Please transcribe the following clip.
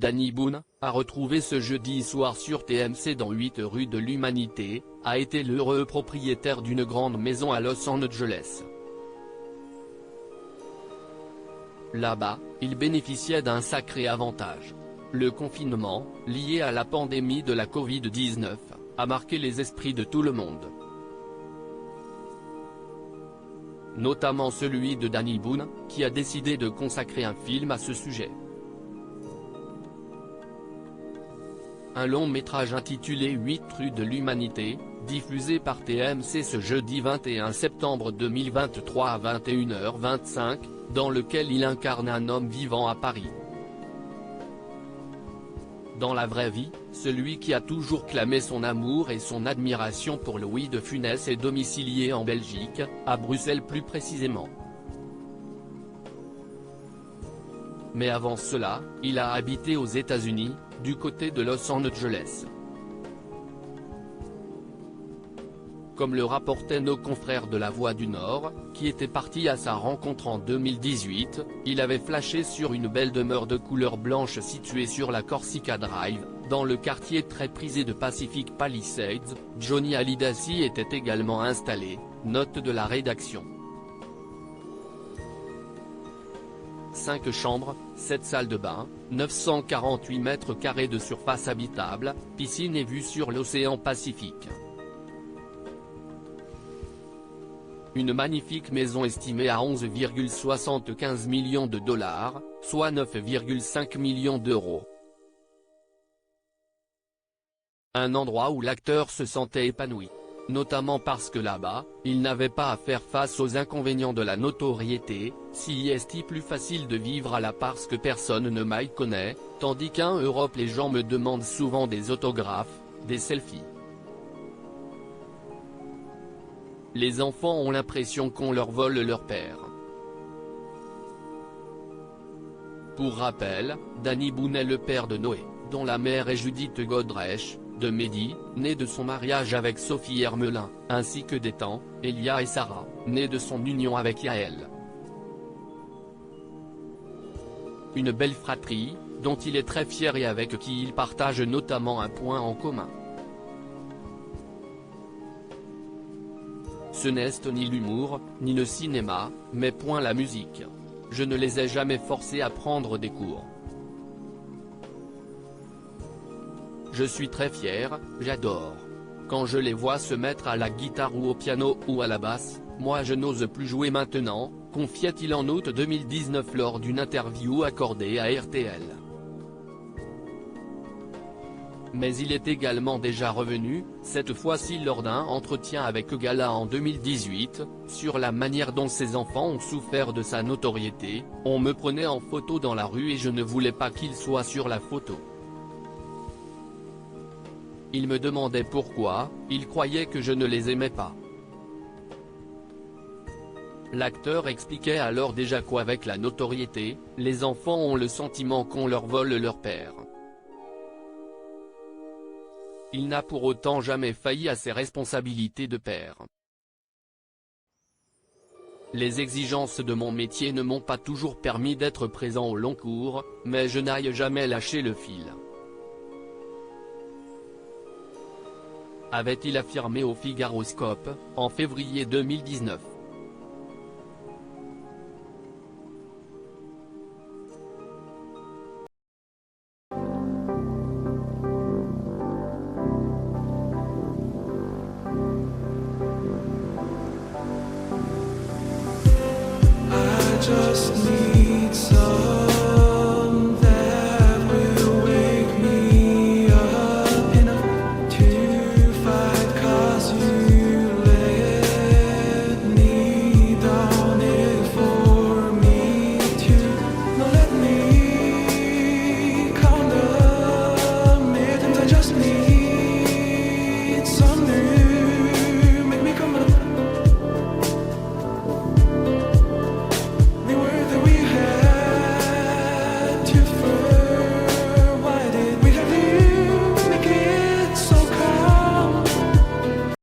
Danny Boone, a retrouvé ce jeudi soir sur TMC dans 8 rue de l'Humanité, a été l'heureux propriétaire d'une grande maison à Los Angeles. Là-bas, il bénéficiait d'un sacré avantage. Le confinement, lié à la pandémie de la Covid-19, a marqué les esprits de tout le monde. Notamment celui de Danny Boone, qui a décidé de consacrer un film à ce sujet. Un long métrage intitulé 8 rue de l'Humanité, diffusé par TMC ce jeudi 21 septembre 2023 à 21h25, dans lequel il incarne un homme vivant à Paris. Dans la vraie vie, celui qui a toujours clamé son amour et son admiration pour Louis de Funès est domicilié en Belgique, à Bruxelles plus précisément. Mais avant cela, il a habité aux États-Unis, du côté de Los Angeles. Comme le rapportaient nos confrères de La Voix du Nord, qui étaient partis à sa rencontre en 2018, il avait flashé sur une belle demeure de couleur blanche située sur la Corsica Drive, dans le quartier très prisé de Pacific Palisades. Johnny Hallyday s'y était également installé, note de la rédaction. 5 chambres, 7 salles de bain, 948 mètres carrés de surface habitable, piscine et vue sur l'océan Pacifique. Une magnifique maison estimée à 11,75 millions de dollars, soit 9,5 millions d'euros. Un endroit où l'acteur se sentait épanoui. Notamment parce que là-bas, il n'avait pas à faire face aux inconvénients de la notoriété, si est plus facile de vivre à la parce que personne ne m'y connaît, tandis qu'en Europe les gens me demandent souvent des autographes, des selfies. Les enfants ont l'impression qu'on leur vole leur père. Pour rappel, Danny Boone est le père de Noé, dont la mère est Judith Godrèche, de Mehdi, né de son mariage avec Sophie Hermelin, ainsi que d'Ethan, Elia et Sarah, nés de son union avec Yael. Une belle fratrie, dont il est très fier et avec qui il partage notamment un point en commun. Ce n'est ni l'humour, ni le cinéma, mais point la musique. Je ne les ai jamais forcés à prendre des cours. Je suis très fier, j'adore. Quand je les vois se mettre à la guitare ou au piano ou à la basse, moi je n'ose plus jouer maintenant, confiait-il en août 2019 lors d'une interview accordée à RTL. Mais il est également déjà revenu, cette fois-ci lors d'un entretien avec Gala en 2018, sur la manière dont ses enfants ont souffert de sa notoriété. On me prenait en photo dans la rue et je ne voulais pas qu'ils soient sur la photo. Ils me demandaient pourquoi, ils croyaient que je ne les aimais pas. L'acteur expliquait alors déjà qu'avec la notoriété, les enfants ont le sentiment qu'on leur vole leur père. Il n'a pour autant jamais failli à ses responsabilités de père. Les exigences de mon métier ne m'ont pas toujours permis d'être présent au long cours, mais je n'ai jamais lâché le fil. Avait-il affirmé au Figaroscope, en février 2019. Just need